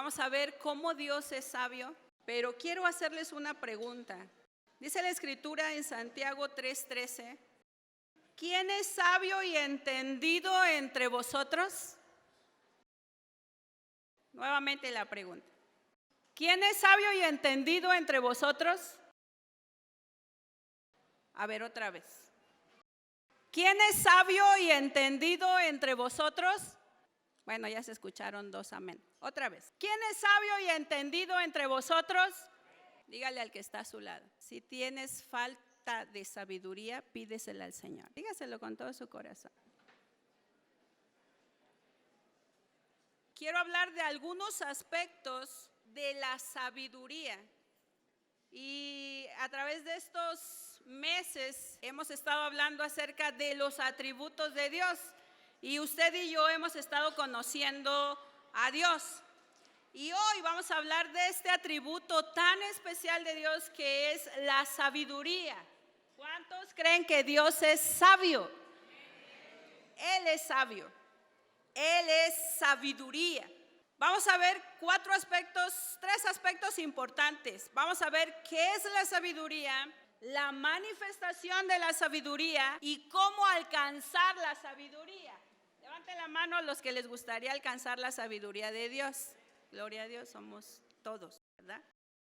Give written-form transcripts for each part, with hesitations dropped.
vamos a ver cómo Dios es sabio, pero quiero hacerles una pregunta. Dice la Escritura en Santiago 3:13, ¿quién es sabio y entendido entre vosotros? Nuevamente la pregunta. ¿Quién es sabio y entendido entre vosotros? A ver, otra vez. ¿Quién es sabio y entendido entre vosotros? Bueno, ya se escucharon dos amén. Otra vez. ¿Quién es sabio y entendido entre vosotros? Dígale al que está a su lado. Si tienes falta de sabiduría, pídesela al Señor. Dígaselo con todo su corazón. Quiero hablar de algunos aspectos de la sabiduría. Y a través de estos meses hemos estado hablando acerca de los atributos de Dios. Y usted y yo hemos estado conociendo a Dios. Y hoy vamos a hablar de este atributo tan especial de Dios que es la sabiduría. ¿Cuántos creen que Dios es sabio? Él es sabio. Él es sabiduría. Vamos a ver tres aspectos importantes. Vamos a ver qué es la sabiduría, la manifestación de la sabiduría y cómo alcanzar la sabiduría. Levanten la mano los que les gustaría alcanzar la sabiduría de Dios. Gloria a Dios, somos todos, ¿verdad?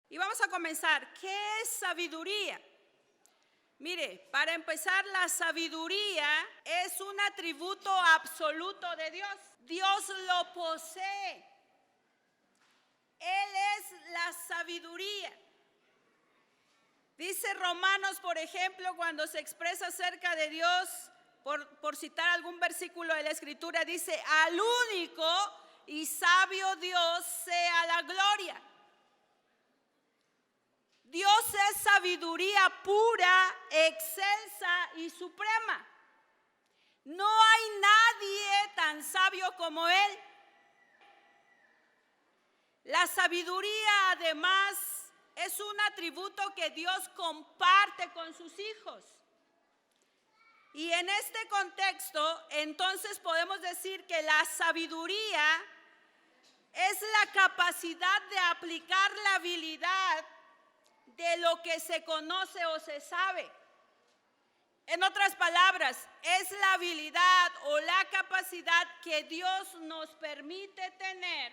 Y vamos a comenzar. ¿Qué es sabiduría? Mire, para empezar, la sabiduría es un atributo absoluto de Dios. Dios lo posee. Él es la sabiduría. Dice Romanos, por ejemplo, cuando se expresa acerca de Dios, por citar algún versículo de la Escritura, dice, al único y sabio Dios sea la gloria. Dios es sabiduría pura, excelsa y suprema. No hay nadie tan sabio como Él. La sabiduría, además, es un atributo que Dios comparte con sus hijos. Y en este contexto, entonces podemos decir que la sabiduría es la capacidad de aplicar la habilidad de lo que se conoce o se sabe. En otras palabras, es la habilidad o la capacidad que Dios nos permite tener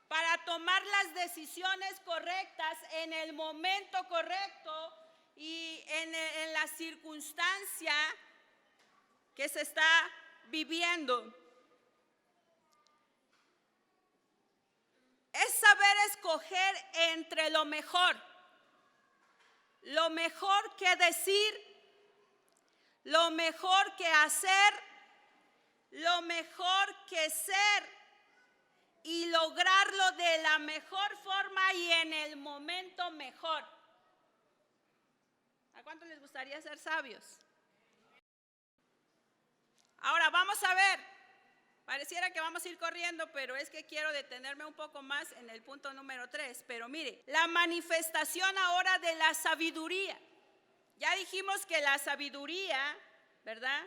para tomar las decisiones correctas en el momento correcto y en la circunstancia que se está viviendo. Es saber escoger entre lo mejor que decir, lo mejor que hacer, lo mejor que ser y lograrlo de la mejor forma y en el momento mejor. ¿A cuántos les gustaría ser sabios? Ahora vamos a ver. Pareciera que vamos a ir corriendo, pero es que quiero detenerme un poco más en el punto número 3. Pero mire, la manifestación ahora de la sabiduría. Ya dijimos que la sabiduría, ¿verdad?,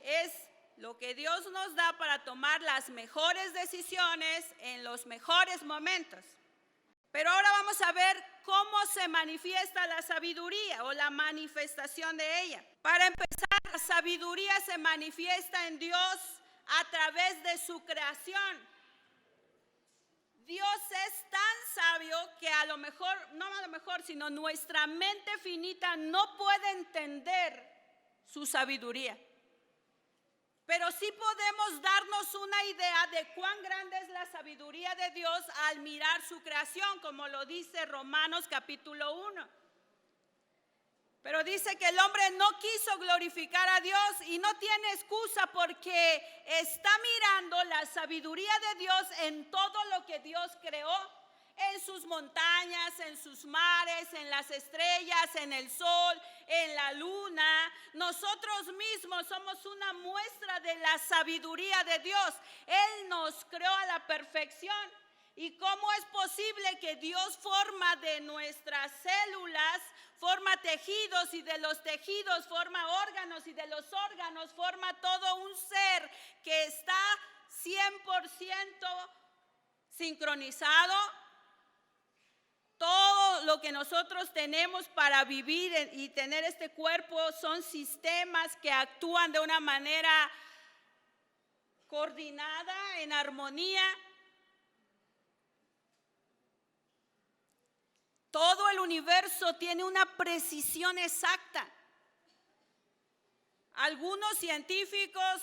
es lo que Dios nos da para tomar las mejores decisiones en los mejores momentos. Pero ahora vamos a ver cómo se manifiesta la sabiduría o la manifestación de ella. Para empezar, la sabiduría se manifiesta en Dios a través de su creación. Dios es tan sabio que sino nuestra mente finita no puede entender su sabiduría. Pero sí podemos darnos una idea de cuán grande es la sabiduría de Dios al mirar su creación, como lo dice Romanos capítulo 1. Pero dice que el hombre no quiso glorificar a Dios y no tiene excusa porque está mirando la sabiduría de Dios en todo lo que Dios creó, en sus montañas, en sus mares, en las estrellas, en el sol, en la luna. Nosotros mismos somos una muestra de la sabiduría de Dios. Él nos creó a la perfección. ¿Y cómo es posible que Dios forma de nuestras células, forma tejidos y de los tejidos forma órganos y de los órganos forma todo un ser que está 100% sincronizado. Todo lo que nosotros tenemos para vivir y tener este cuerpo son sistemas que actúan de una manera coordinada, en armonía. Todo el universo tiene una precisión exacta. Algunos científicos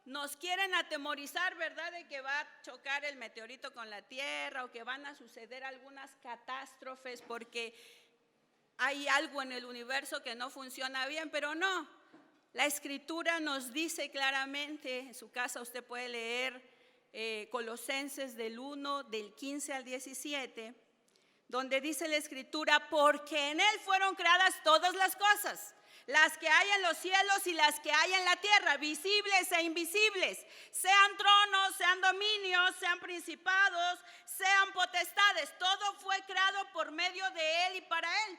nos quieren atemorizar, ¿verdad?, de que va a chocar el meteorito con la Tierra o que van a suceder algunas catástrofes porque hay algo en el universo que no funciona bien, pero no. La Escritura nos dice claramente, en su casa usted puede leer Colosenses del 1, del 15 al 17, donde dice la Escritura, porque en Él fueron creadas todas las cosas, las que hay en los cielos y las que hay en la tierra, visibles e invisibles, sean tronos, sean dominios, sean principados, sean potestades. Todo fue creado por medio de Él y para Él.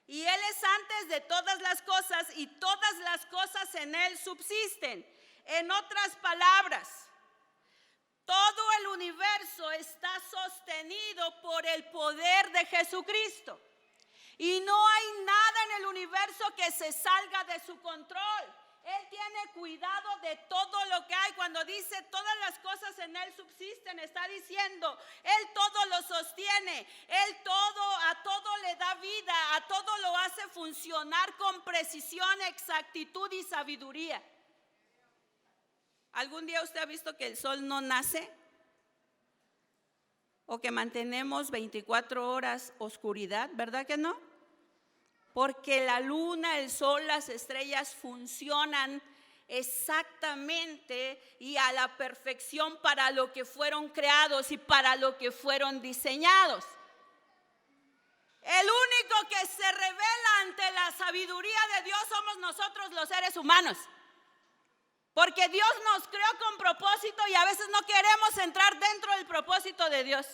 Y Él es antes de todas las cosas y todas las cosas en Él subsisten. En otras palabras, todo el universo está sostenido por el poder de Jesucristo. Y no hay nada en el universo que se salga de su control. Él tiene cuidado de todo lo que hay. Cuando dice todas las cosas en Él subsisten, está diciendo, Él todo lo sostiene. Él a todo le da vida, a todo lo hace funcionar con precisión, exactitud y sabiduría. ¿Algún día usted ha visto que el sol no nace? ¿O que mantenemos 24 horas oscuridad? ¿Verdad que no? Porque la luna, el sol, las estrellas funcionan exactamente y a la perfección para lo que fueron creados y para lo que fueron diseñados. El único que se revela ante la sabiduría de Dios somos nosotros los seres humanos. Porque Dios nos creó con propósito y a veces no queremos entrar dentro del propósito de Dios.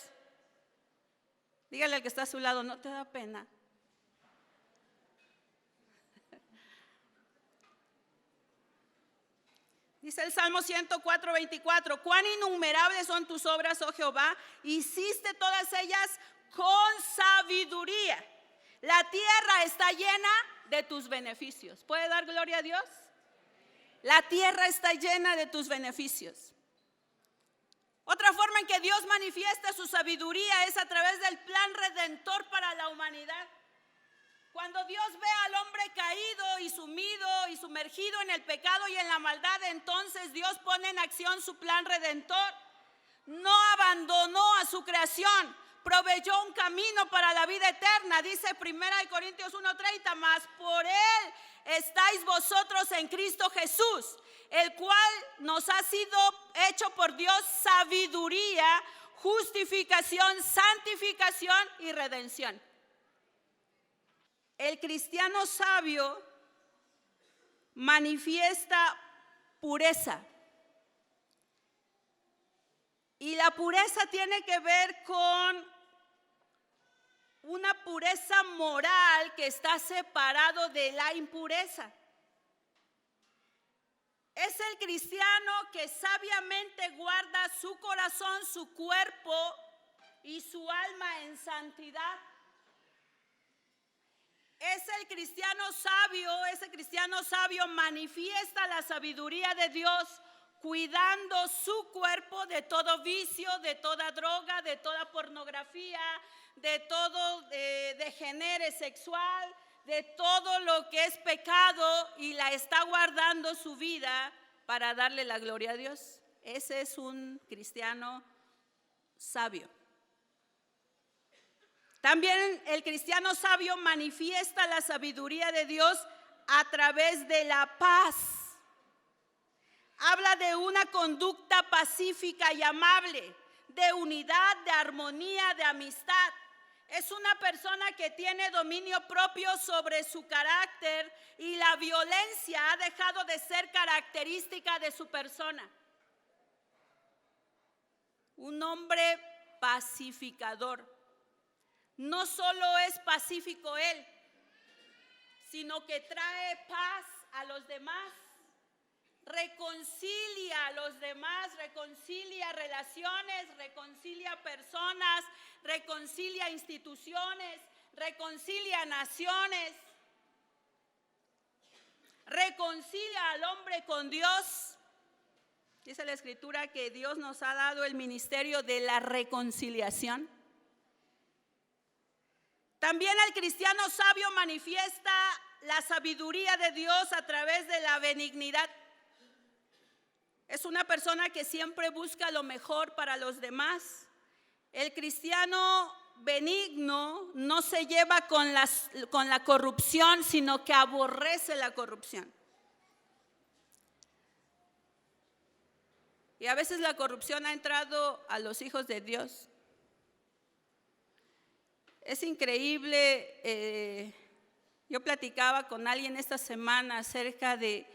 Dígale al que está a su lado, ¿no te da pena? Dice el Salmo 104, 24, cuán innumerables son tus obras, oh Jehová, hiciste todas ellas con sabiduría. La tierra está llena de tus beneficios. ¿Puede dar gloria a Dios? La tierra está llena de tus beneficios. Otra forma en que Dios manifiesta su sabiduría es a través del plan redentor para la humanidad. Cuando Dios ve al hombre caído y sumido y sumergido en el pecado y en la maldad, entonces Dios pone en acción su plan redentor. No abandonó a su creación, proveyó un camino para la vida eterna. Dice 1 Corintios 1:30, mas por Él estáis vosotros en Cristo Jesús, el cual nos ha sido hecho por Dios sabiduría, justificación, santificación y redención. El cristiano sabio manifiesta pureza. Y la pureza tiene que ver con una pureza moral que está separado de la impureza. Es el cristiano que sabiamente guarda su corazón, su cuerpo y su alma en santidad. Ese cristiano sabio manifiesta la sabiduría de Dios, cuidando su cuerpo de todo vicio, de toda droga, de toda pornografía, de todo degenere sexual, de todo lo que es pecado, y la está guardando su vida para darle la gloria a Dios. Ese es un cristiano sabio. También el cristiano sabio manifiesta la sabiduría de Dios a través de la paz. Habla de una conducta pacífica y amable, de unidad, de armonía, de amistad. Es una persona que tiene dominio propio sobre su carácter y la violencia ha dejado de ser característica de su persona. Un hombre pacificador. No solo es pacífico él, sino que trae paz a los demás, reconcilia a los demás, reconcilia relaciones, reconcilia personas, reconcilia instituciones, reconcilia naciones, reconcilia al hombre con Dios. Dice la Escritura que Dios nos ha dado el ministerio de la reconciliación. También el cristiano sabio manifiesta la sabiduría de Dios a través de la benignidad. Es una persona que siempre busca lo mejor para los demás. El cristiano benigno no se lleva con la corrupción, sino que aborrece la corrupción. Y a veces la corrupción ha entrado a los hijos de Dios. Es increíble, yo platicaba con alguien esta semana acerca de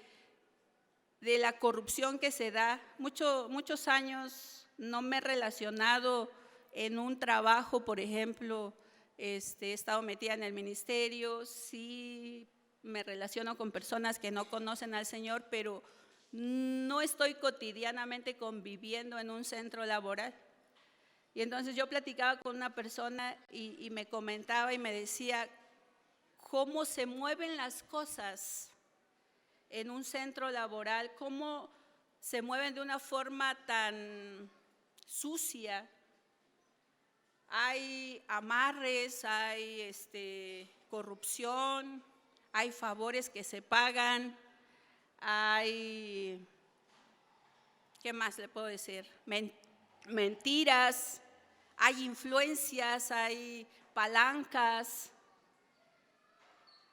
la corrupción que se da. Muchos años no me he relacionado en un trabajo, por ejemplo, he estado metida en el ministerio, sí me relaciono con personas que no conocen al Señor, pero no estoy cotidianamente conviviendo en un centro laboral. Y entonces yo platicaba con una persona y me comentaba y me decía cómo se mueven las cosas en un centro laboral, cómo se mueven de una forma tan sucia. Hay amarres, hay corrupción, hay favores que se pagan, hay, ¿qué más le puedo decir? Mentiras, hay influencias, hay palancas.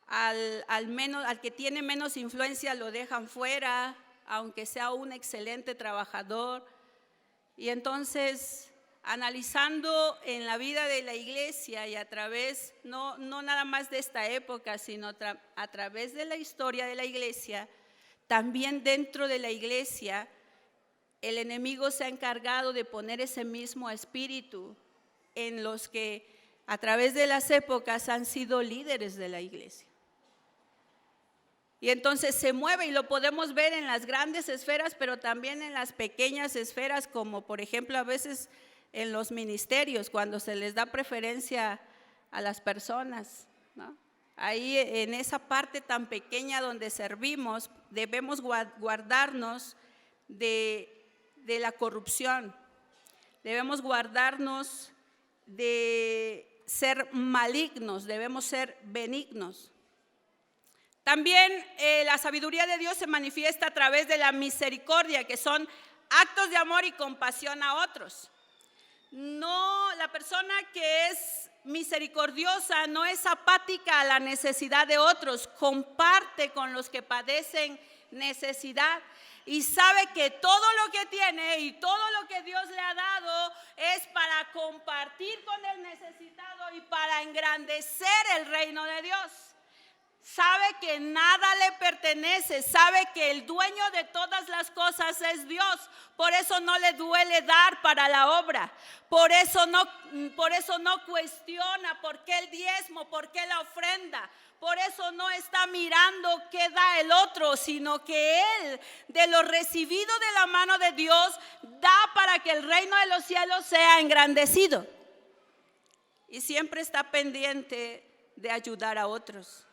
Al que tiene menos influencia lo dejan fuera, aunque sea un excelente trabajador. Y entonces, analizando en la vida de la iglesia y a través, no nada más de esta época, sino a través de la historia de la iglesia, también dentro de la iglesia, el enemigo se ha encargado de poner ese mismo espíritu en los que a través de las épocas han sido líderes de la iglesia. Y entonces se mueve y lo podemos ver en las grandes esferas, pero también en las pequeñas esferas, como por ejemplo a veces en los ministerios, cuando se les da preferencia a las personas, ¿no? Ahí en esa parte tan pequeña donde servimos, debemos guardarnos de la corrupción, debemos guardarnos de ser malignos, debemos ser benignos. También la sabiduría de Dios se manifiesta a través de la misericordia, que son actos de amor y compasión a otros. No, la persona que es misericordiosa no es apática a la necesidad de otros, comparte con los que padecen necesidad y sabe que todo lo que tiene y todo lo que Dios le ha dado es para compartir con el necesitado y para engrandecer el reino de Dios. Sabe que nada le pertenece, sabe que el dueño de todas las cosas es Dios. Por eso no le duele dar para la obra. Por eso no cuestiona por qué el diezmo, por qué la ofrenda. Por eso no está mirando qué da el otro, sino que él, de lo recibido de la mano de Dios, da para que el reino de los cielos sea engrandecido. Y siempre está pendiente de ayudar a otros.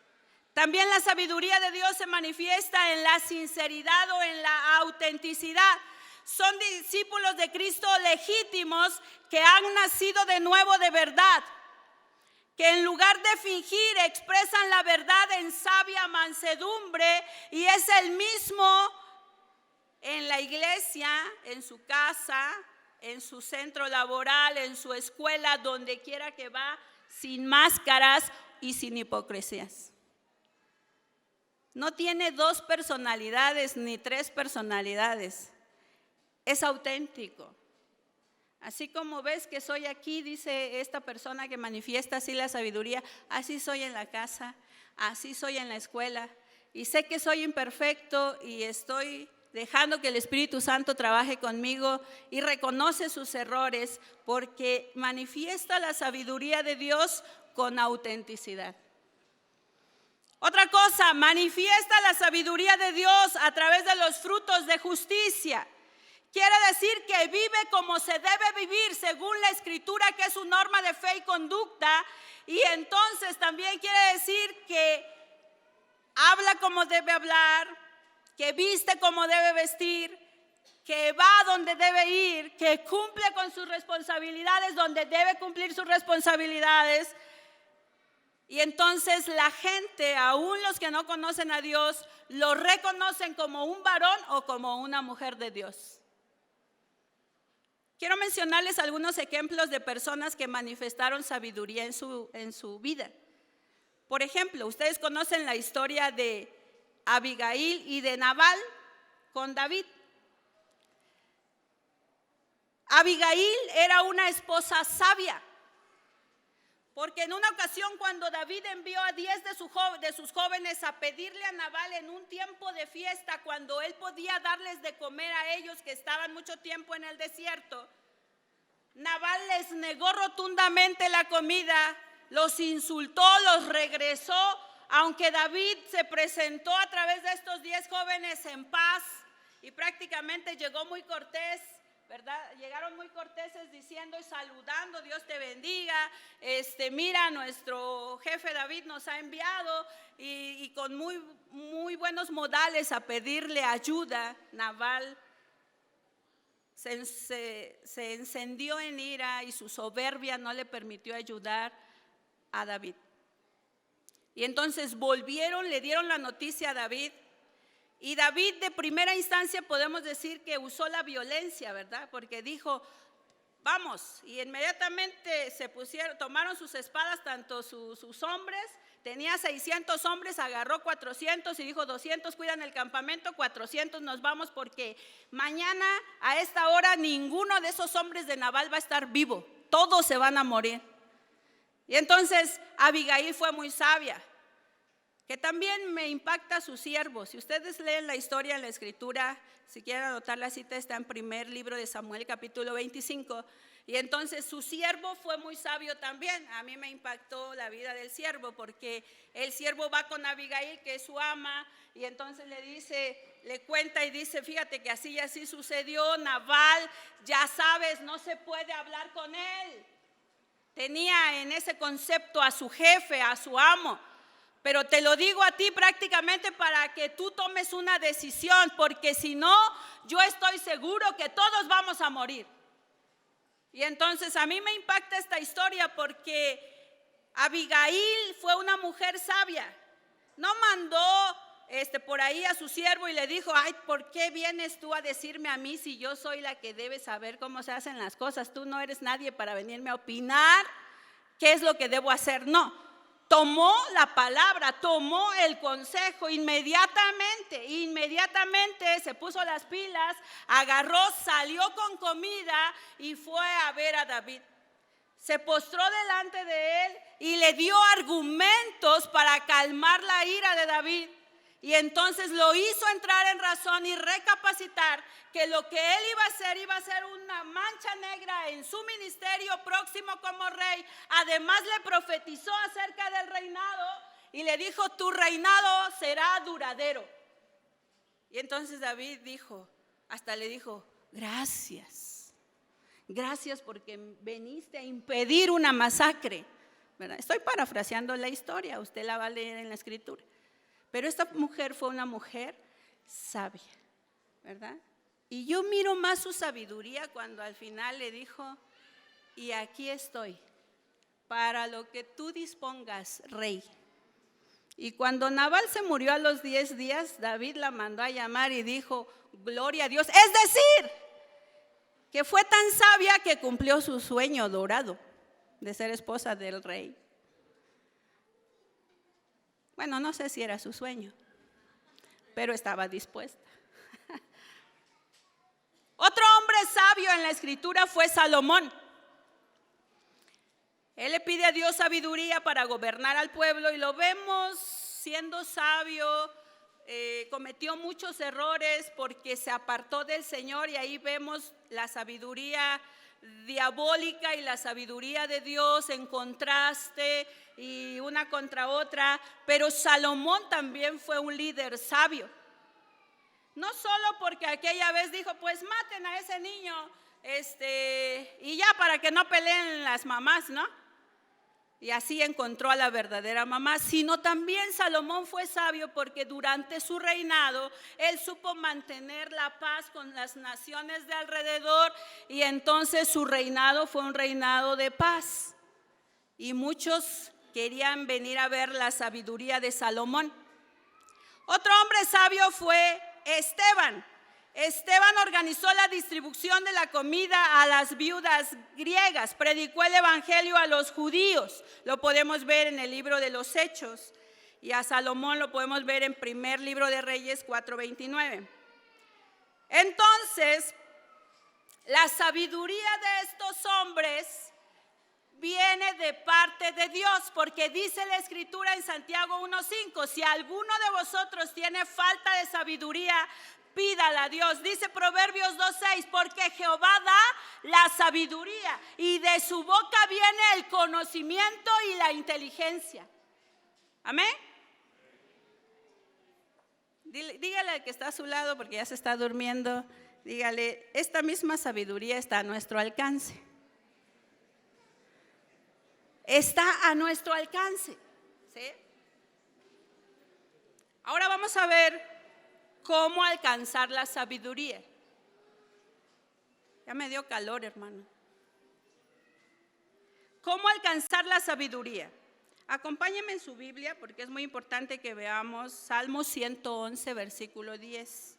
También la sabiduría de Dios se manifiesta en la sinceridad o en la autenticidad. Son discípulos de Cristo legítimos que han nacido de nuevo de verdad, que en lugar de fingir expresan la verdad en sabia mansedumbre, y es el mismo en la iglesia, en su casa, en su centro laboral, en su escuela, donde quiera que va, sin máscaras y sin hipocresías. No tiene 2 personalidades ni 3 personalidades. Es auténtico. Así como ves que soy aquí, dice esta persona que manifiesta así la sabiduría, así soy en la casa, así soy en la escuela. Y sé que soy imperfecto y estoy dejando que el Espíritu Santo trabaje conmigo y reconoce sus errores porque manifiesta la sabiduría de Dios con autenticidad. Otra cosa, manifiesta la sabiduría de Dios a través de los frutos de justicia. Quiere decir que vive como se debe vivir según la Escritura, que es su norma de fe y conducta. Y entonces también quiere decir que habla como debe hablar, que viste como debe vestir, que va donde debe ir, que cumple con sus responsabilidades donde debe cumplir sus responsabilidades. Y entonces la gente, aún los que no conocen a Dios, lo reconocen como un varón o como una mujer de Dios. Quiero mencionarles algunos ejemplos de personas que manifestaron sabiduría en su vida. Por ejemplo, ustedes conocen la historia de Abigail y de Nabal con David. Abigail era una esposa sabia, porque en una ocasión cuando David envió a 10 de sus jóvenes a pedirle a Nabal en un tiempo de fiesta, cuando él podía darles de comer a ellos que estaban mucho tiempo en el desierto, Nabal les negó rotundamente la comida, los insultó, los regresó, aunque David se presentó a través de estos 10 jóvenes en paz y prácticamente llegó muy cortés, ¿verdad? Llegaron muy corteses diciendo y saludando, Dios te bendiga, mira, nuestro jefe David nos ha enviado, y con muy buenos modales a pedirle ayuda. Nabal se encendió en ira y su soberbia no le permitió ayudar a David. Y entonces volvieron, le dieron la noticia a David. Y David de primera instancia podemos decir que usó la violencia, ¿verdad? Porque dijo, vamos, y inmediatamente tomaron sus espadas, tanto sus hombres, tenía 600 hombres, agarró 400 y dijo 200 cuidan el campamento, 400 nos vamos porque mañana a esta hora ninguno de esos hombres de Nabal va a estar vivo, todos se van a morir. Y entonces Abigail fue muy sabia, que también me impacta a sus siervos. Si ustedes leen la historia en la Escritura, si quieren anotar la cita, está en primer libro de Samuel, capítulo 25. Y entonces su siervo fue muy sabio también. A mí me impactó la vida del siervo, porque el siervo va con Abigail, que es su ama, y entonces le cuenta y dice, fíjate que así y así sucedió, Nabal, ya sabes, no se puede hablar con él. Tenía en ese concepto a su jefe, a su amo. Pero te lo digo a ti prácticamente para que tú tomes una decisión, porque si no, yo estoy seguro que todos vamos a morir. Y entonces a mí me impacta esta historia porque Abigail fue una mujer sabia. No mandó por ahí a su siervo y le dijo, ay, ¿por qué vienes tú a decirme a mí si yo soy la que debe saber cómo se hacen las cosas? Tú no eres nadie para venirme a opinar qué es lo que debo hacer. No. Tomó la palabra, tomó el consejo, inmediatamente se puso las pilas, agarró, salió con comida y fue a ver a David. Se postró delante de él y le dio argumentos para calmar la ira de David. Y entonces lo hizo entrar en razón y recapacitar que lo que él iba a ser una mancha negra en su ministerio próximo como rey. Además le profetizó acerca del reinado y le dijo, tu reinado será duradero. Y entonces David le dijo, gracias porque veniste a impedir una masacre, ¿verdad? Estoy parafraseando la historia, usted la va a leer en la Escritura. Pero esta mujer fue una mujer sabia, ¿verdad? Y yo miro más su sabiduría cuando al final le dijo, y aquí estoy, para lo que tú dispongas, rey. Y cuando Nabal se murió a los 10 días, David la mandó a llamar y dijo, gloria a Dios. Es decir, que fue tan sabia que cumplió su sueño dorado de ser esposa del rey. Bueno, no sé si era su sueño, pero estaba dispuesta. Otro hombre sabio en la Escritura fue Salomón. Él le pide a Dios sabiduría para gobernar al pueblo y lo vemos siendo sabio. Cometió muchos errores porque se apartó del Señor y ahí vemos la sabiduría diabólica y la sabiduría de Dios en contraste y una contra otra, pero Salomón también fue un líder sabio. No solo porque aquella vez dijo, pues maten a ese niño, y ya para que no peleen las mamás, ¿no? Y así encontró a la verdadera mamá, sino también Salomón fue sabio porque durante su reinado él supo mantener la paz con las naciones de alrededor y entonces su reinado fue un reinado de paz. Y muchos querían venir a ver la sabiduría de Salomón. Otro hombre sabio fue Esteban. Esteban organizó la distribución de la comida a las viudas griegas, predicó el evangelio a los judíos, lo podemos ver en el libro de los Hechos, y a Salomón lo podemos ver en primer libro de Reyes 4:29. Entonces, la sabiduría de estos hombres viene de parte de Dios, porque dice la Escritura en Santiago 1:5, si alguno de vosotros tiene falta de sabiduría, pídala a Dios. Dice Proverbios 2:6, porque Jehová da la sabiduría y de su boca viene el conocimiento y la inteligencia. Amén. Dígale al que está a su lado, porque ya se está durmiendo, dígale, esta misma sabiduría está a nuestro alcance. Está a nuestro alcance, ¿sí? Ahora vamos a ver cómo alcanzar la sabiduría. Ya me dio calor, hermano. ¿Cómo alcanzar la sabiduría? Acompáñenme en su Biblia porque es muy importante que veamos Salmo 111, versículo 10.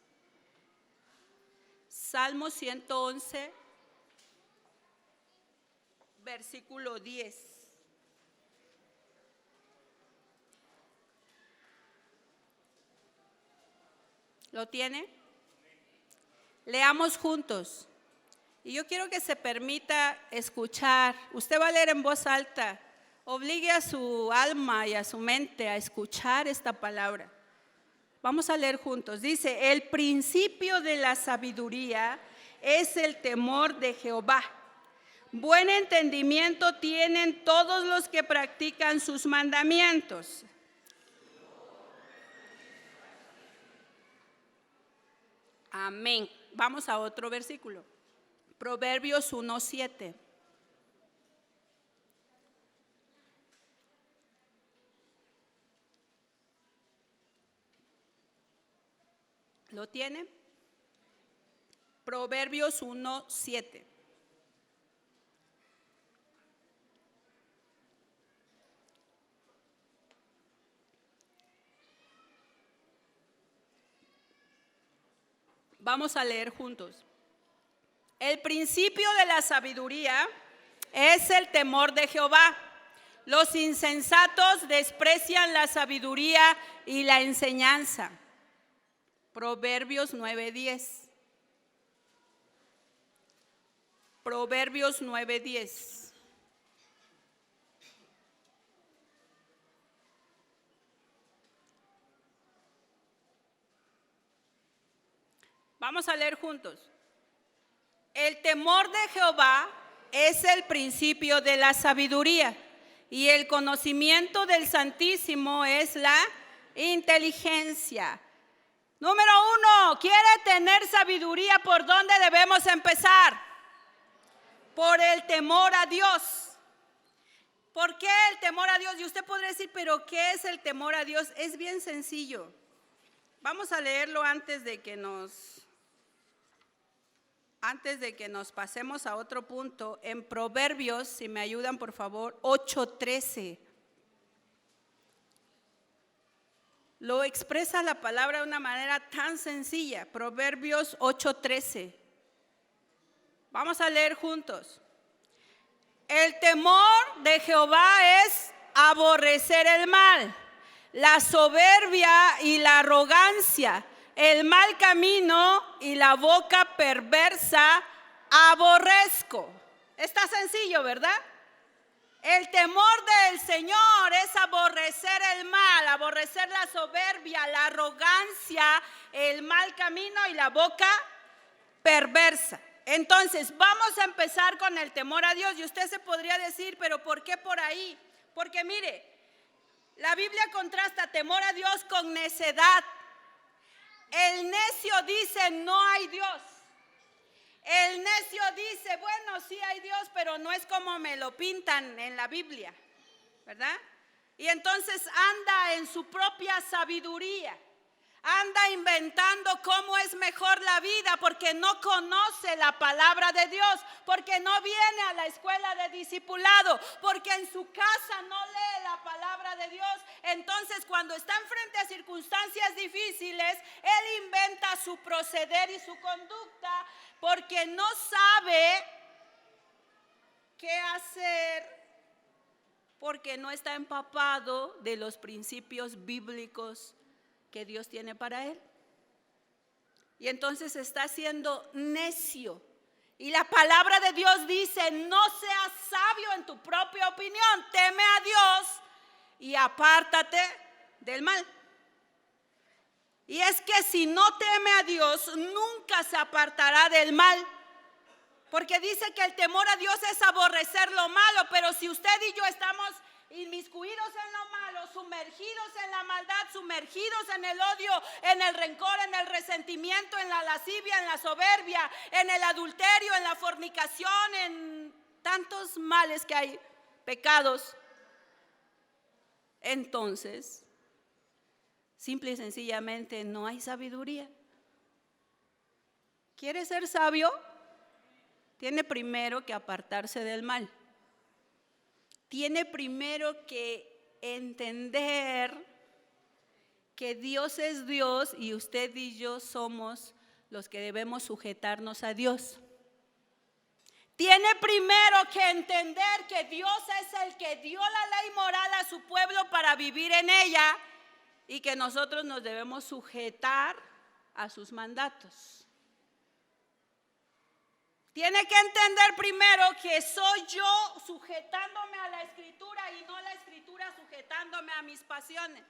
Salmo 111, versículo 10. ¿Lo tiene? Leamos juntos. Y yo quiero que se permita escuchar. Usted va a leer en voz alta. Obligue a su alma y a su mente a escuchar esta palabra. Vamos a leer juntos. Dice, el principio de la sabiduría es el temor de Jehová. Buen entendimiento tienen todos los que practican sus mandamientos. Amén. Vamos a otro versículo. Proverbios 1:7. ¿Lo tiene? Proverbios 1:7. Vamos a leer juntos. El principio de la sabiduría es el temor de Jehová. Los insensatos desprecian la sabiduría y la enseñanza. Proverbios 9:10. Proverbios 9:10. Vamos a leer juntos. El temor de Jehová es el principio de la sabiduría y el conocimiento del Santísimo es la inteligencia. Número 1, ¿quiere tener sabiduría? ¿Por dónde debemos empezar? Por el temor a Dios. ¿Por qué el temor a Dios? Y usted podría decir, ¿pero qué es el temor a Dios? Es bien sencillo. Vamos a leerlo antes de que nos pasemos a otro punto. En Proverbios, si me ayudan por favor, 8:13. Lo expresa la palabra de una manera tan sencilla. Proverbios 8:13. Vamos a leer juntos. El temor de Jehová es aborrecer el mal, la soberbia y la arrogancia, el mal camino y la boca perversa aborrezco. Está sencillo, ¿verdad? El temor del Señor es aborrecer el mal, aborrecer la soberbia, la arrogancia, el mal camino y la boca perversa. Entonces, vamos a empezar con el temor a Dios. Y usted se podría decir, pero ¿por qué por ahí? Porque mire, la Biblia contrasta temor a Dios con necedad. El necio dice, no hay Dios. El necio dice, bueno, sí hay Dios, pero no es como me lo pintan en la Biblia, ¿verdad? Y entonces anda en su propia sabiduría. Anda inventando cómo es mejor la vida porque no conoce la palabra de Dios, porque no viene a la escuela de discipulado, porque en su casa no lee la palabra de Dios. Entonces, cuando están frente a circunstancias difíciles, él inventa su proceder y su conducta porque no sabe qué hacer, porque no está empapado de los principios bíblicos que Dios tiene para él. Y entonces está siendo necio. Y la palabra de Dios dice, no seas sabio en tu propia opinión, teme a Dios y apártate del mal. Y es que si no teme a Dios, nunca se apartará del mal. Porque dice que el temor a Dios es aborrecer lo malo, pero si usted y yo estamos inmiscuidos en lo malo, sumergidos en la maldad, sumergidos en el odio, en el rencor, en el resentimiento, en la lascivia, en la soberbia, en el adulterio, en la fornicación, en tantos males que hay, pecados, entonces, simple y sencillamente no hay sabiduría. ¿Quiere ser sabio? Tiene primero que apartarse del mal. Tiene primero que entender que Dios es Dios y usted y yo somos los que debemos sujetarnos a Dios. Tiene primero que entender que Dios es el que dio la ley moral a su pueblo para vivir en ella y que nosotros nos debemos sujetar a sus mandatos. Tiene que entender primero que soy yo sujetándome a la Escritura y no la Escritura sujetándome a mis pasiones,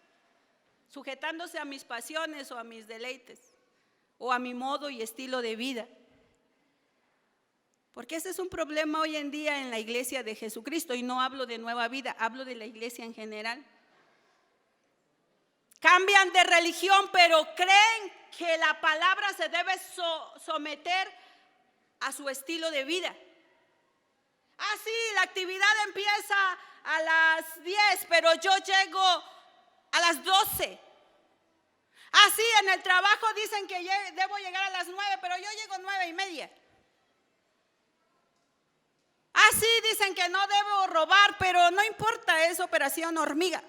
sujetándose a mis pasiones o a mis deleites o a mi modo y estilo de vida. Porque ese es un problema hoy en día en la iglesia de Jesucristo, y no hablo de Nueva Vida, hablo de la iglesia en general. Cambian de religión, pero creen que la palabra se debe someter a su estilo de vida. Sí, la actividad empieza a las 10, pero yo llego a las 12. Sí, en el trabajo dicen que debo llegar a las 9, pero yo llego 9:30. Sí, dicen que no debo robar, pero no importa, es operación hormiga.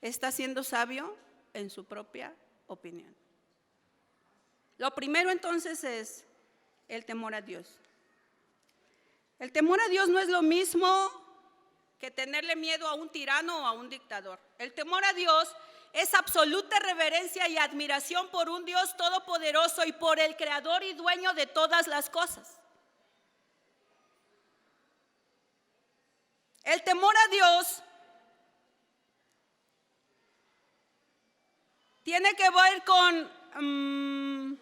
Está siendo sabio en su propia opinión. Lo primero entonces es el temor a Dios. El temor a Dios no es lo mismo que tenerle miedo a un tirano o a un dictador. El temor a Dios es absoluta reverencia y admiración por un Dios todopoderoso y por el creador y dueño de todas las cosas. El temor a Dios tiene que ver con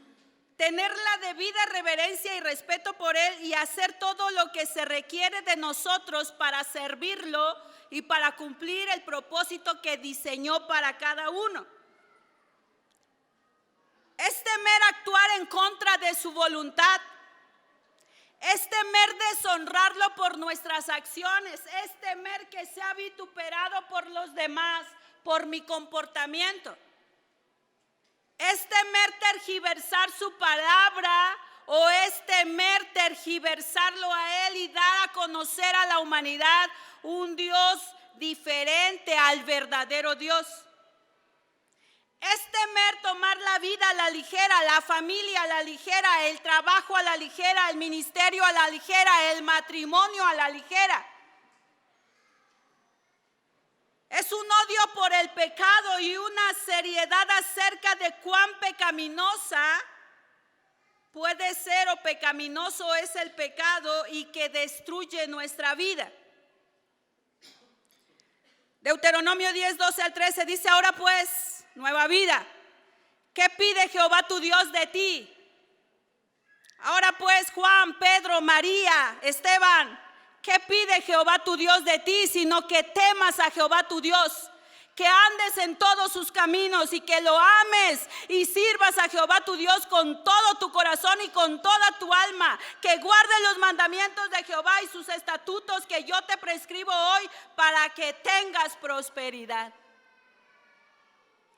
tener la debida reverencia y respeto por Él y hacer todo lo que se requiere de nosotros para servirlo y para cumplir el propósito que diseñó para cada uno. Es temer actuar en contra de su voluntad. Es temer deshonrarlo por nuestras acciones. Es temer que sea vituperado por los demás por mi comportamiento. ¿Es temer tergiversar su palabra o es temer tergiversarlo a Él y dar a conocer a la humanidad un Dios diferente al verdadero Dios? ¿Es temer tomar la vida a la ligera, la familia a la ligera, el trabajo a la ligera, el ministerio a la ligera, el matrimonio a la ligera? Es un odio por el pecado y una seriedad acerca de cuán pecaminosa puede ser o pecaminoso es el pecado y que destruye nuestra vida. Deuteronomio 10, 12 al 13 dice: ahora pues, nueva vida, ¿Qué pide Jehová tu Dios de ti? Ahora pues, Juan, Pedro, María, Esteban, ¿qué pide Jehová tu Dios de ti? Sino que temas a Jehová tu Dios, que andes en todos sus caminos y que lo ames y sirvas a Jehová tu Dios con todo tu corazón y con toda tu alma, que guardes los mandamientos de Jehová y sus estatutos que yo te prescribo hoy para que tengas prosperidad.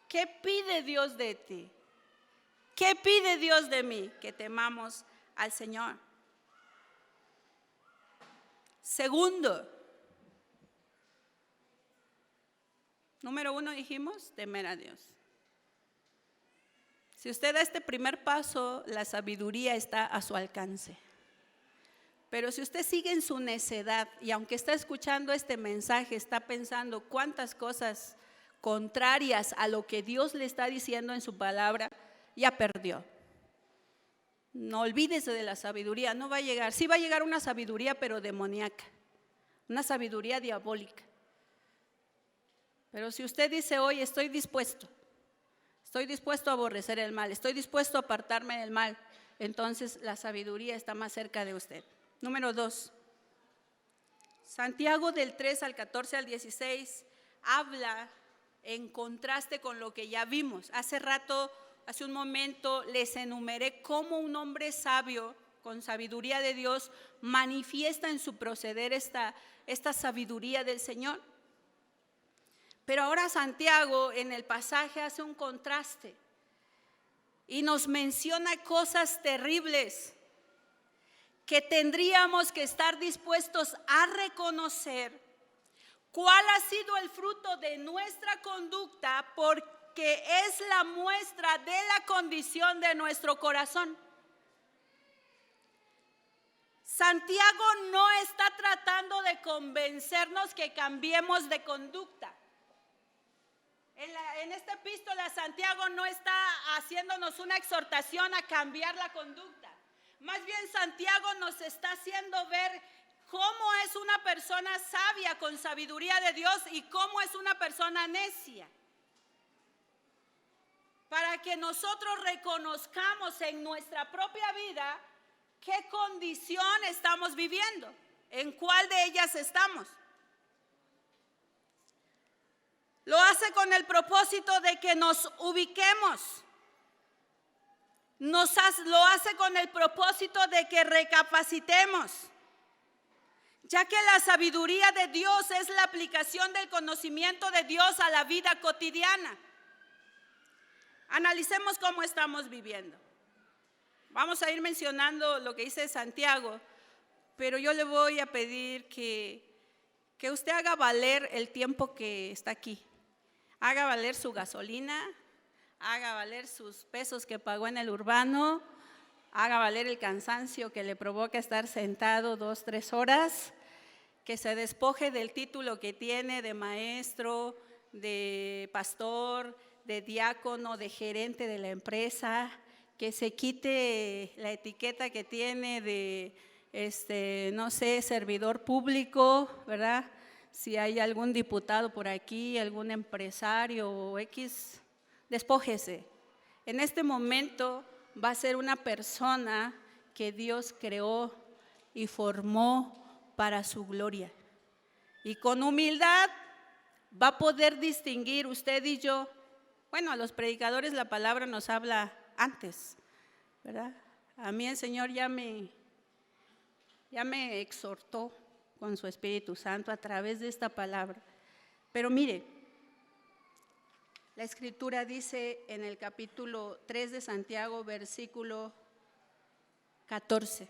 ¿Qué pide Dios de ti? ¿Qué pide Dios de mí? Que temamos al Señor. Segundo, número 1 dijimos, temer a Dios. Si usted da este primer paso, la sabiduría está a su alcance. Pero si usted sigue en su necedad y aunque está escuchando este mensaje, está pensando cuántas cosas contrarias a lo que Dios le está diciendo en su palabra, ya perdió. No olvídese de la sabiduría, no va a llegar. Sí va a llegar una sabiduría, pero demoníaca, una sabiduría diabólica. Pero si usted dice hoy estoy dispuesto a aborrecer el mal, estoy dispuesto a apartarme del mal, entonces la sabiduría está más cerca de usted. Número 2, Santiago del 3 al 14 al 16 habla en contraste con lo que ya vimos. Hace un momento les enumeré cómo un hombre sabio, con sabiduría de Dios, manifiesta en su proceder esta sabiduría del Señor. Pero ahora Santiago en el pasaje hace un contraste y nos menciona cosas terribles que tendríamos que estar dispuestos a reconocer cuál ha sido el fruto de nuestra conducta, porque es la muestra de la condición de nuestro corazón. Santiago no está tratando de convencernos que cambiemos de conducta. En esta epístola Santiago no está haciéndonos una exhortación a cambiar la conducta. Más bien Santiago nos está haciendo ver cómo es una persona sabia con sabiduría de Dios y cómo es una persona necia. Para que nosotros reconozcamos en nuestra propia vida qué condición estamos viviendo, en cuál de ellas estamos. Lo hace con el propósito de que nos ubiquemos. Lo hace con el propósito de que recapacitemos, ya que la sabiduría de Dios es la aplicación del conocimiento de Dios a la vida cotidiana. Analicemos cómo estamos viviendo. Vamos a ir mencionando lo que dice Santiago, pero yo le voy a pedir que usted haga valer el tiempo que está aquí. Haga valer su gasolina, haga valer sus pesos que pagó en el urbano, haga valer el cansancio que le provoca estar sentado 2-3 horas, que se despoje del título que tiene de maestro, de pastor, de diácono, de gerente de la empresa, que se quite la etiqueta que tiene de, no sé, servidor público, ¿verdad? Si hay algún diputado por aquí, algún empresario o X, despójese. En este momento va a ser una persona que Dios creó y formó para su gloria. Y con humildad va a poder distinguir usted y yo. Bueno, a los predicadores la palabra nos habla antes, ¿verdad? A mí el Señor ya me exhortó con su Espíritu Santo a través de esta palabra. Pero mire, la Escritura dice en el capítulo 3 de Santiago, versículo 14: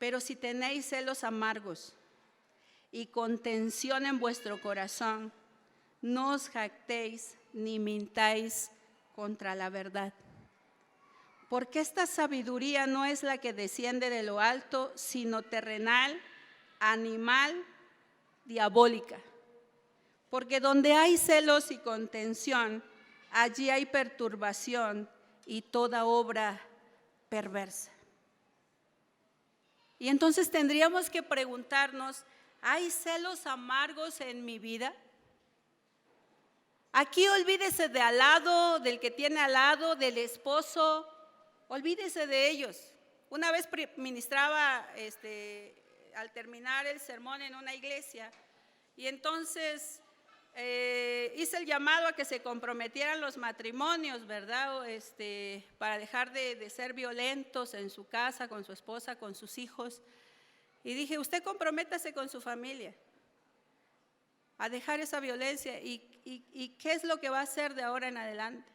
pero si tenéis celos amargos y contención en vuestro corazón, no os jactéis ni mintáis contra la verdad. Porque esta sabiduría no es la que desciende de lo alto, sino terrenal, animal, diabólica. Porque donde hay celos y contención, allí hay perturbación y toda obra perversa. Y entonces tendríamos que preguntarnos, ¿hay celos amargos en mi vida? Aquí olvídese de al lado, del que tiene al lado, del esposo, olvídese de ellos. Una vez ministraba al terminar el sermón en una iglesia y entonces hice el llamado a que se comprometieran los matrimonios, ¿verdad? Para dejar de ser violentos en su casa, con su esposa, con sus hijos. Y dije, usted comprométase con su familia a dejar esa violencia y qué es lo que va a hacer de ahora en adelante.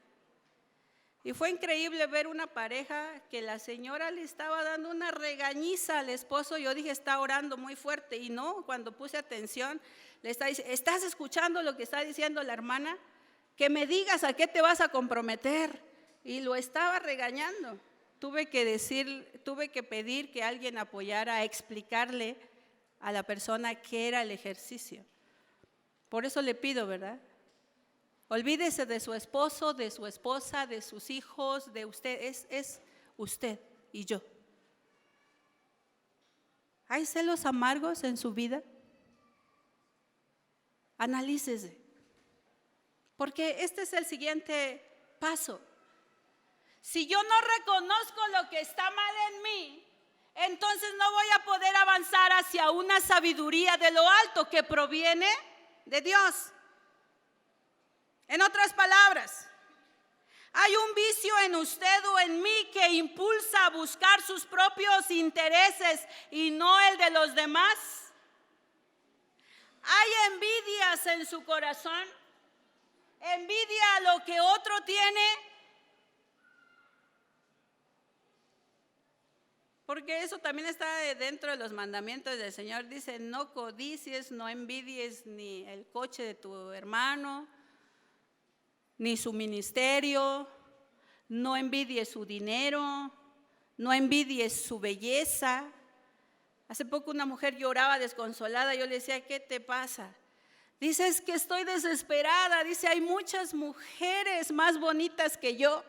Y fue increíble ver una pareja que la señora le estaba dando una regañiza al esposo. Yo dije, está orando muy fuerte. Y no, cuando puse atención, le está diciendo, ¿estás escuchando lo que está diciendo la hermana? Que me digas a qué te vas a comprometer. Y lo estaba regañando. Tuve que pedir que alguien apoyara a explicarle a la persona qué era el ejercicio. Por eso le pido, ¿verdad? Olvídese de su esposo, de su esposa, de sus hijos, de usted. Es usted y yo. ¿Hay celos amargos en su vida? Analícese. Porque este es el siguiente paso. Si yo no reconozco lo que está mal en mí, entonces no voy a poder avanzar hacia una sabiduría de lo alto que proviene de Dios. En otras palabras, hay un vicio en usted o en mí que impulsa a buscar sus propios intereses y no el de los demás. Hay envidias en su corazón, envidia a lo que otro tiene. Porque eso también está dentro de los mandamientos del Señor. Dice, no codicies, no envidies ni el coche de tu hermano, ni su ministerio, no envidies su dinero, no envidies su belleza. Hace poco una mujer lloraba desconsolada, yo le decía, ¿qué te pasa? Dice, es que estoy desesperada, dice, hay muchas mujeres más bonitas que yo,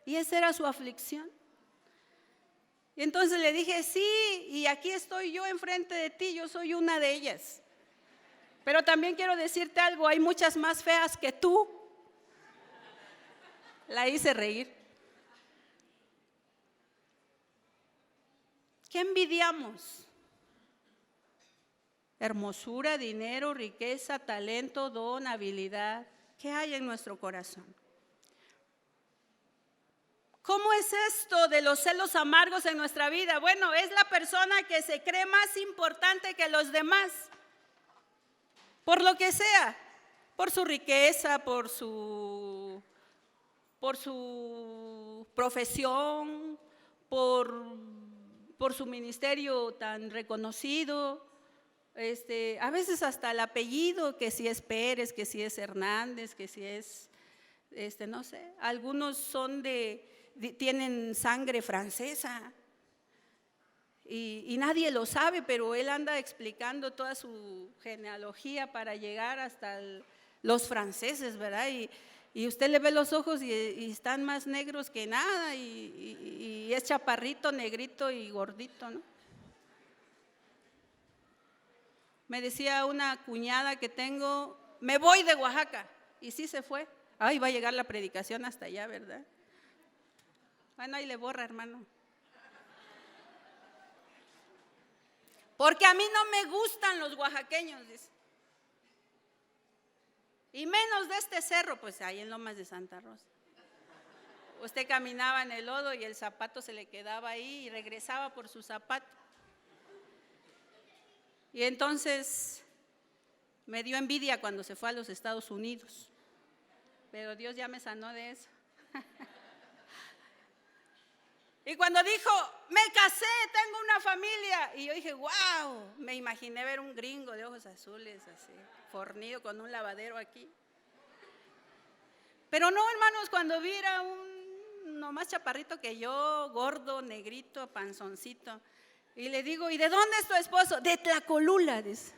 y esa era su aflicción. Y entonces le dije, sí, y aquí estoy yo enfrente de ti, yo soy una de ellas. Pero también quiero decirte algo, hay muchas más feas que tú. La hice reír. ¿Qué envidiamos? Hermosura, dinero, riqueza, talento, don, habilidad. ¿Qué hay en nuestro corazón? ¿Cómo es esto de los celos amargos en nuestra vida? Bueno, es la persona que se cree más importante que los demás, por lo que sea, por su riqueza, por su profesión, por su ministerio tan reconocido, a veces hasta el apellido, que si es Pérez, que si es Hernández, que si es, no sé, algunos tienen sangre francesa y nadie lo sabe, pero él anda explicando toda su genealogía para llegar hasta los franceses, ¿verdad? Y usted le ve los ojos y están más negros que nada y es chaparrito, negrito y gordito, ¿no? Me decía una cuñada que tengo, me voy de Oaxaca, y sí se fue. Ay, va a llegar la predicación hasta allá, ¿verdad? Bueno, ahí le borra, hermano. Porque a mí no me gustan los oaxaqueños, dice. Y menos de este cerro, pues ahí en Lomas de Santa Rosa. Usted caminaba en el lodo y el zapato se le quedaba ahí y regresaba por su zapato. Y entonces me dio envidia cuando se fue a los Estados Unidos. Pero Dios ya me sanó de eso. Y cuando dijo, me casé, tengo una familia. Y yo dije, wow, me imaginé ver un gringo de ojos azules, así, fornido con un lavadero aquí. Pero no, hermanos, cuando vi era uno más chaparrito que yo, gordo, negrito, panzoncito. Y le digo, ¿y de dónde es tu esposo? De Tlacolula, dice.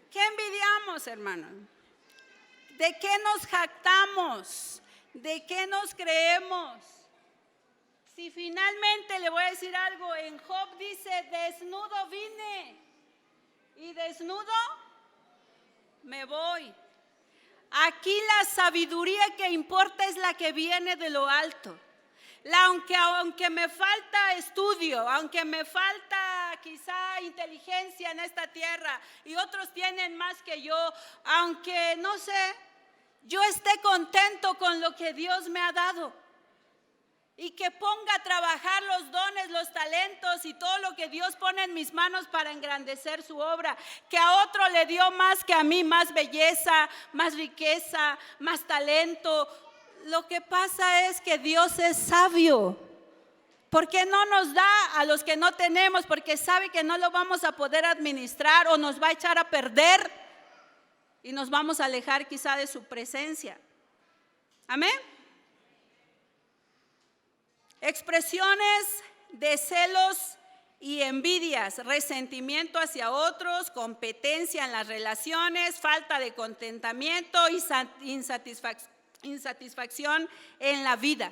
¿Qué envidiamos, hermano? ¿De qué nos jactamos? ¿De qué nos creemos? Si finalmente le voy a decir algo, en Job dice, desnudo vine y desnudo me voy. Aquí la sabiduría que importa es la que viene de lo alto. Aunque me falta estudio, aunque me falta quizá inteligencia en esta tierra y otros tienen más que yo, aunque no sé, yo esté contento con lo que Dios me ha dado y que ponga a trabajar los dones, los talentos y todo lo que Dios pone en mis manos para engrandecer su obra, que a otro le dio más que a mí, más belleza, más riqueza, más talento. Lo que pasa es que Dios es sabio. ¿Por qué no nos da a los que no tenemos? Porque sabe que no lo vamos a poder administrar o nos va a echar a perder y nos vamos a alejar quizá de su presencia. Amén. Expresiones de celos y envidias, resentimiento hacia otros, competencia en las relaciones, falta de contentamiento y insatisfacción en la vida.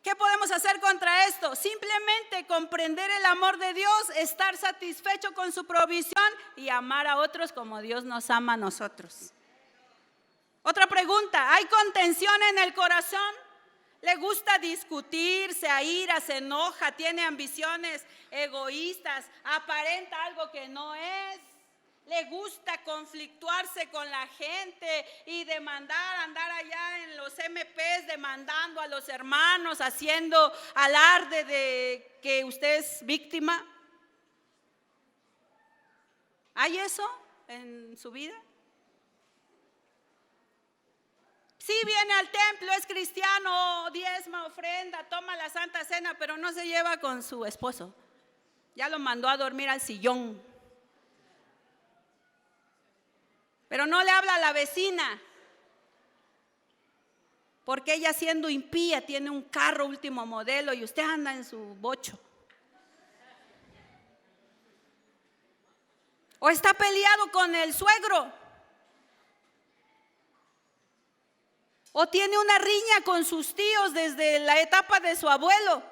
¿Qué podemos hacer contra esto? Simplemente comprender el amor de Dios, estar satisfecho con su provisión y amar a otros como Dios nos ama a nosotros. Otra pregunta, ¿hay contención en el corazón? ¿Le gusta discutir, se aira, se enoja, tiene ambiciones egoístas, aparenta algo que no es? ¿Le gusta conflictuarse con la gente y demandar, andar allá en los MPs demandando a los hermanos, haciendo alarde de que usted es víctima? ¿Hay eso en su vida? Sí, viene al templo, es cristiano, diezma, ofrenda, toma la Santa Cena, pero no se lleva con su esposo. Ya lo mandó a dormir al sillón. Pero no le habla a la vecina, porque ella siendo impía tiene un carro último modelo y usted anda en su bocho. O está peleado con el suegro. O tiene una riña con sus tíos desde la etapa de su abuelo.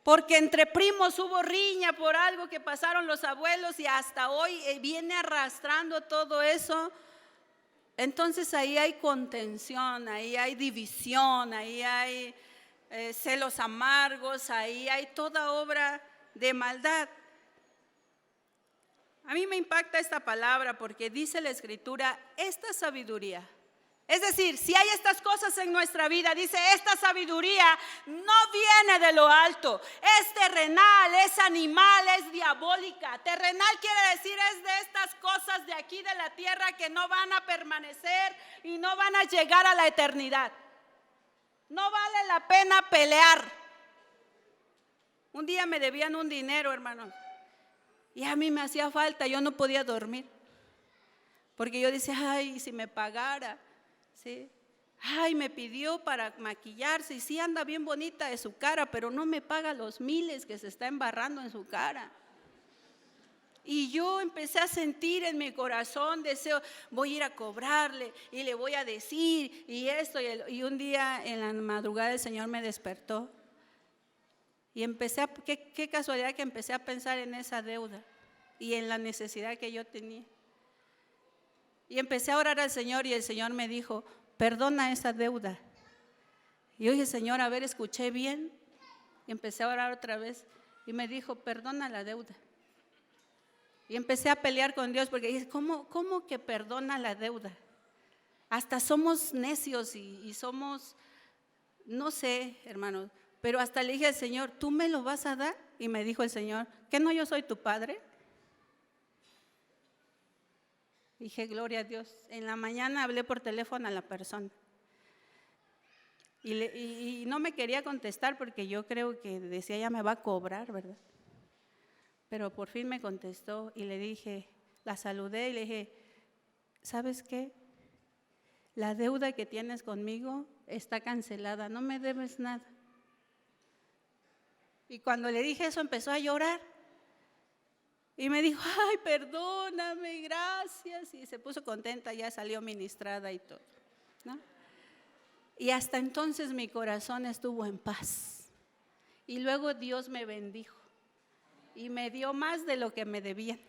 Porque entre primos hubo riña por algo que pasaron los abuelos y hasta hoy viene arrastrando todo eso. Entonces ahí hay contención, ahí hay división, ahí hay celos amargos, ahí hay toda obra de maldad. A mí me impacta esta palabra porque dice la Escritura, esta sabiduría. Es decir, si hay estas cosas en nuestra vida, dice, esta sabiduría no viene de lo alto, es terrenal, es animal, es diabólica. Terrenal quiere decir es de estas cosas de aquí de la tierra que no van a permanecer y no van a llegar a la eternidad. No vale la pena pelear. Un día me debían un dinero, hermanos, y a mí me hacía falta, yo no podía dormir, porque yo decía, ay, si me pagara. ¿Sí? Ay, me pidió para maquillarse y sí anda bien bonita de su cara, pero no me paga los miles que se está embarrando en su cara. Y yo empecé a sentir en mi corazón deseo, voy a ir a cobrarle y le voy a decir y esto. Y un día en la madrugada el Señor me despertó y empecé qué casualidad que empecé a pensar en esa deuda y en la necesidad que yo tenía. Y empecé a orar al Señor y el Señor me dijo, perdona esa deuda. Y yo dije, Señor, a ver, escuché bien. Y empecé a orar otra vez y me dijo, perdona la deuda. Y empecé a pelear con Dios porque dije, ¿cómo que perdona la deuda? Hasta somos necios y somos, no sé, hermanos, pero hasta le dije al Señor, ¿tú me lo vas a dar? Y me dijo el Señor, ¿qué no yo soy tu padre? Dije, gloria a Dios. En la mañana hablé por teléfono a la persona y no me quería contestar porque yo creo que decía, ya me va a cobrar, ¿verdad? Pero por fin me contestó y le dije, la saludé y le dije, ¿sabes qué? La deuda que tienes conmigo está cancelada, no me debes nada. Y cuando le dije eso empezó a llorar. Y me dijo, ay, perdóname, gracias. Y se puso contenta, ya salió ministrada y todo, ¿no? Y hasta entonces mi corazón estuvo en paz. Y luego Dios me bendijo y me dio más de lo que me debían.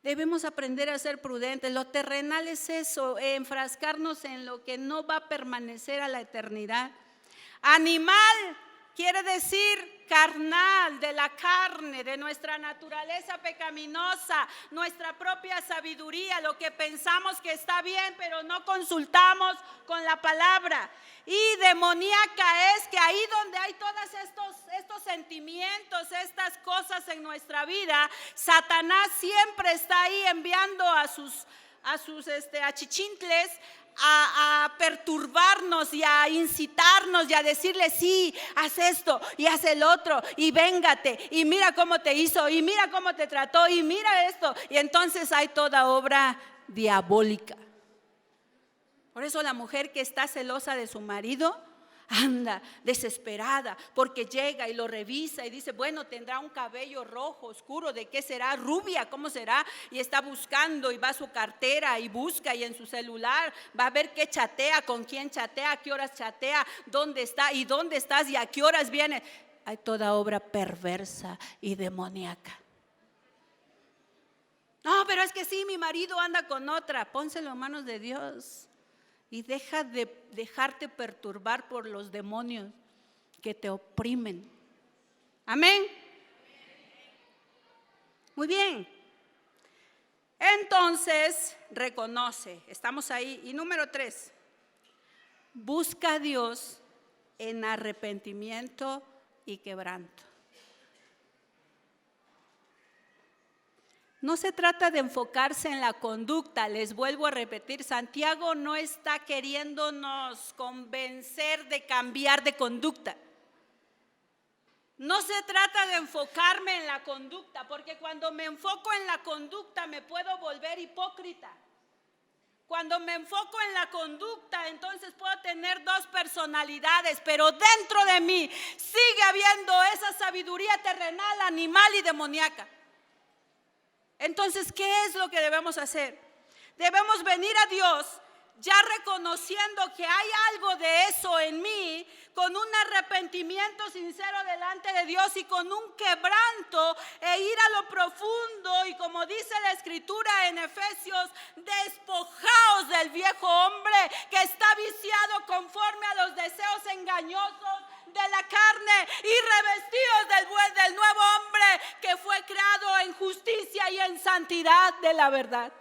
Debemos aprender a ser prudentes. Lo terrenal es eso, enfrascarnos en lo que no va a permanecer a la eternidad. Animal quiere decir carnal, de la carne, de nuestra naturaleza pecaminosa, nuestra propia sabiduría, lo que pensamos que está bien, pero no consultamos con la palabra. Y demoníaca es que ahí donde hay todos estos sentimientos, estas cosas en nuestra vida, Satanás siempre está ahí enviando a sus achichintles a perturbarnos y a incitarnos y a decirle: sí, haz esto y haz el otro y véngate y mira cómo te hizo y mira cómo te trató y mira esto. Y entonces hay toda obra diabólica. Por eso la mujer que está celosa de su marido anda desesperada porque llega y lo revisa y dice: bueno, tendrá un cabello rojo, oscuro, ¿de qué será? Rubia, ¿cómo será? Y está buscando y va a su cartera y busca, y en su celular va a ver qué chatea, con quién chatea, a qué horas chatea, dónde está y dónde estás y a qué horas viene. Hay toda obra perversa y demoníaca. No, pero es que sí, mi marido anda con otra. Pónselo en manos de Dios. Y deja de dejarte perturbar por los demonios que te oprimen. Amén. Muy bien. Entonces, reconoce. Estamos ahí. Y número 3. Busca a Dios en arrepentimiento y quebranto. No se trata de enfocarse en la conducta, les vuelvo a repetir, Santiago no está queriéndonos convencer de cambiar de conducta. No se trata de enfocarme en la conducta, porque cuando me enfoco en la conducta me puedo volver hipócrita. Cuando me enfoco en la conducta, entonces puedo tener dos personalidades, pero dentro de mí sigue habiendo esa sabiduría terrenal, animal y demoníaca. Entonces, ¿qué es lo que debemos hacer? Debemos venir a Dios ya reconociendo que hay algo de eso en mí, con un arrepentimiento sincero delante de Dios y con un quebranto, e ir a lo profundo. Y como dice la Escritura en Efesios: despojaos del viejo hombre que está viciado conforme a los deseos engañosos de la carne, y revestidos del nuevo hombre que fue creado en justicia y en santidad de la verdad.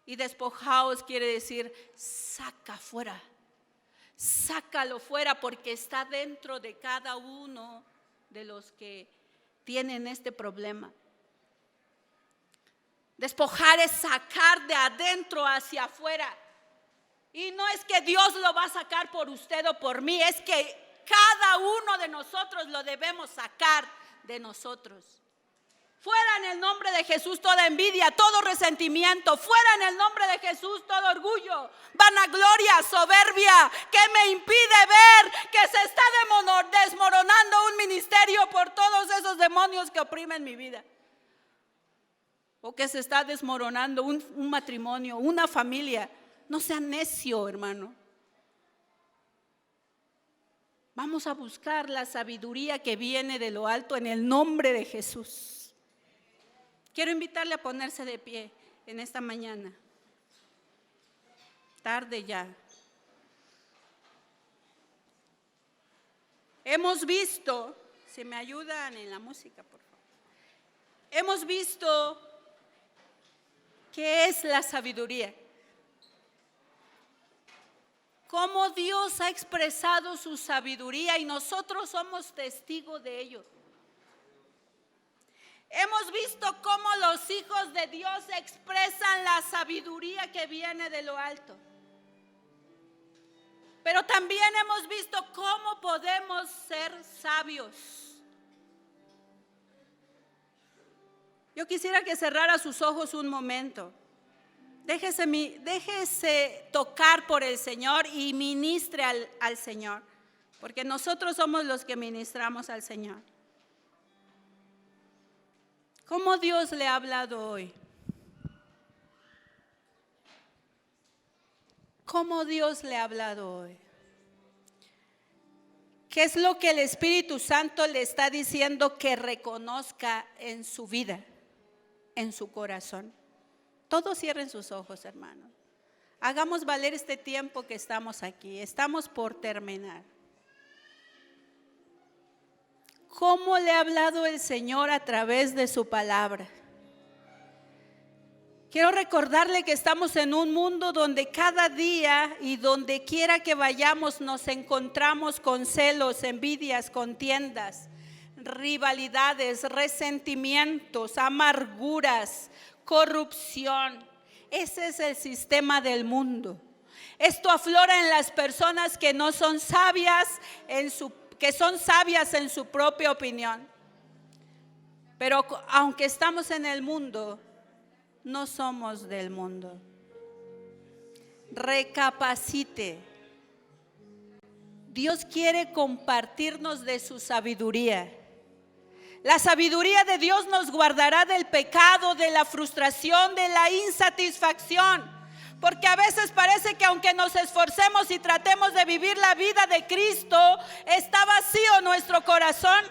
Y despojaos quiere decir: saca fuera, sácalo fuera, porque está dentro de cada uno de los que tienen este problema. Despojar es sacar de adentro hacia afuera. Y no es que Dios lo va a sacar por usted o por mí, es que cada uno de nosotros lo debemos sacar de nosotros. Fuera en el nombre de Jesús toda envidia, todo resentimiento. Fuera en el nombre de Jesús todo orgullo, vanagloria, soberbia, que me impide ver que se está desmoronando un ministerio por todos esos demonios que oprimen mi vida. O que se está desmoronando un matrimonio, una familia. No sea necio, hermano. Vamos a buscar la sabiduría que viene de lo alto en el nombre de Jesús. Quiero invitarle a ponerse de pie en esta mañana. Tarde ya. Hemos visto, si me ayudan en la música, por favor. Hemos visto qué es la sabiduría. Cómo Dios ha expresado su sabiduría y nosotros somos testigos de ello. Hemos visto cómo los hijos de Dios expresan la sabiduría que viene de lo alto. Pero también hemos visto cómo podemos ser sabios. Yo quisiera que cerrara sus ojos un momento. Déjese tocar por el Señor y ministre al Señor, porque nosotros somos los que ministramos al Señor. ¿Cómo Dios le ha hablado hoy? ¿Cómo Dios le ha hablado hoy? ¿Qué es lo que el Espíritu Santo le está diciendo que reconozca en su vida, en su corazón? Todos cierren sus ojos, hermanos. Hagamos valer este tiempo que estamos aquí. Estamos por terminar. ¿Cómo le ha hablado el Señor a través de su palabra? Quiero recordarle que estamos en un mundo donde cada día y donde quiera que vayamos nos encontramos con celos, envidias, contiendas, rivalidades, resentimientos, amarguras, corrupción. Ese es el sistema del mundo. Esto aflora en las personas que no son sabias que son sabias en su propia opinión. Pero aunque estamos en el mundo, no somos del mundo. Recapacite. Dios quiere compartirnos de su sabiduría. La sabiduría de Dios nos guardará del pecado, de la frustración, de la insatisfacción. Porque a veces parece que aunque nos esforcemos y tratemos de vivir la vida de Cristo, está vacío nuestro corazón.